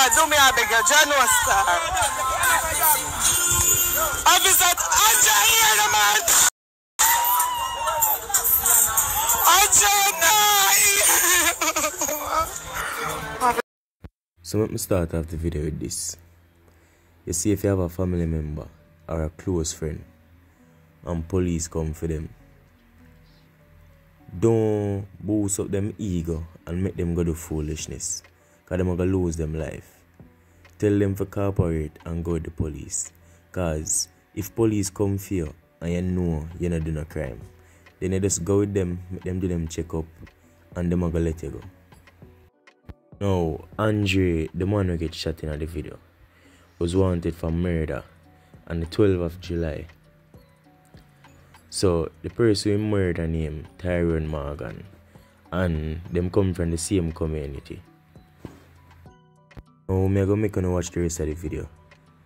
Star, do me a beg you, John Star. Officer, Andre here, the man. Andre, no. So let me start off the video with this. You see, if you have a family member or a close friend and police come for them, don't boost up them ego and make them go do foolishness, because them are going to lose them life. Tell them to cooperate and go to the police, because if police come for you and you know you're not doing a crime, then you just go with them, make them do them check up, and them are going to let you go. Now, Andre, the man who get shot in the video, was wanted for murder on the 12th of July. So, the person who murdered named Tyrone Morgan, and them come from the same community. Now, I'm going to make you watch the rest of the video,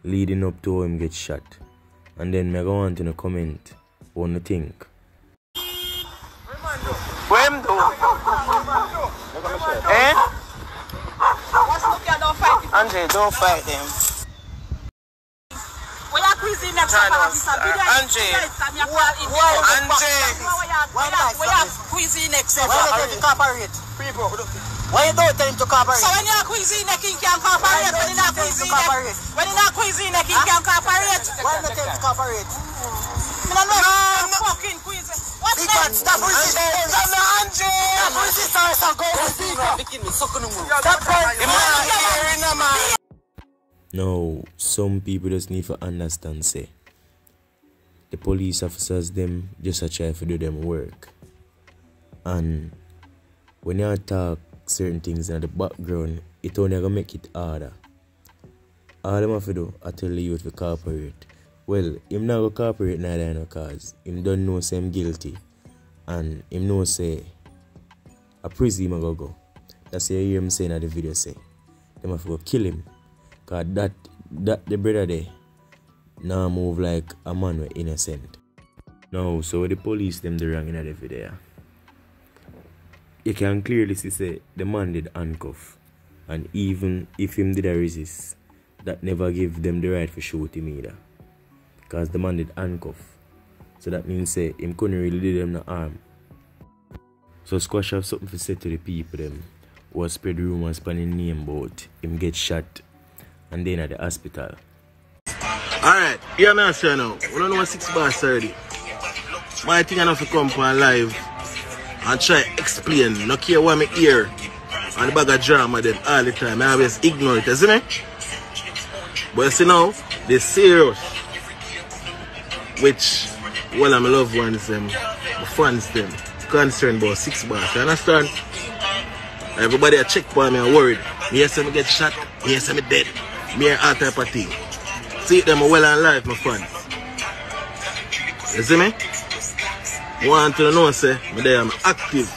leading up to how him get shot. And then I'm going to want to comment what you think. What him do? Eh? Andre, don't fight them. Why you don't tell him to cooperate? So when you're cuisine, he can't cooperate. When you're not cuisine, he can't cooperate. Why not tell him to cooperate? No, fucking cuisine. What's that? Stop resisting! Stop resisting! Stop going! Now, some people just need to understand, say, the police officers, them just a try to do them work. And when you talk certain things in the background, it only gonna make it harder. All them have to do, I tell the youth to cooperate. Well, him not gonna cooperate neither, no, cause him don't know say him guilty. And him know say a prison him go. That's what you hear him saying in the video, say. Them have to go kill him. Cause that the brother there now move like a man who innocent. Now, so the police them the wrong in the video. You can clearly see say the man did handcuff, and even if him did a resist, that never give them the right to shoot him either. Cause the man did handcuff. So that means say him couldn't really do them the harm. So Squash have something to say to the people them who spread rumors upon his name about him get shot and then at the hospital. Alright, hear me say now. We don't know what 6 bars already. My thing enough to come on live and try to explain. No care what me hear and the bag of drama them all the time. I always ignore it, you see me? But you see now, they serious. Which one of my loved ones them, my fans them, concerned about 6 bars. You understand? Everybody a check for me and worried. Me hear say me get shot, me hear say me dead. Me hear all type of thing. See them well and live, my friend. You see me? I want to know, say, me there I'm active.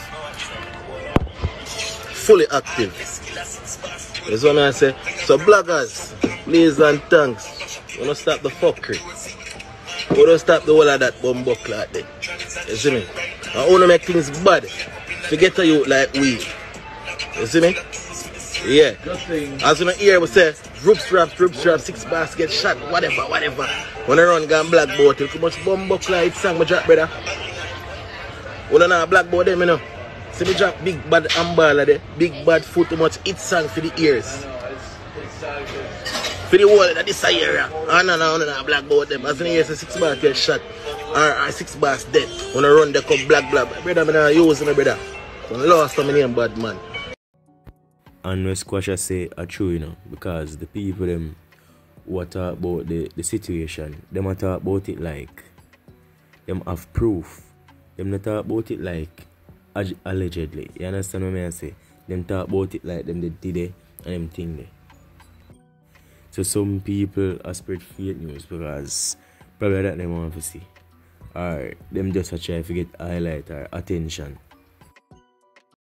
Fully active. That's what I say. So bloggers, please and thanks. We don't stop the fuckery. We don't stop the whole of that bumbuck like that. You see me? I want to make things bad. Forget to you like we. You see me? Yeah. As you hear we say, rope strap, 6 bars get shot, whatever. When I run gun black boat, too much bumbuck like song my drop, brother. When I know black boat them, you know. See me drop big bad umbrella there, big bad foot, too much hit song for the ears. For the whole of this area. I know black boat them. As you hear say 6 bars get shot, or 6 bars dead. When I run they come black. Brother, I don't use me, brother. When I lost some name bad man. And when Squasher say are true, you know, because the people them who talk about the situation, them talk about it like them have proof. Them not talk about it like allegedly. You understand what I say? Them talk about it like them did it and them thing there. So some people are spread fake news because probably that they want to see. Or them just try to get highlight or attention.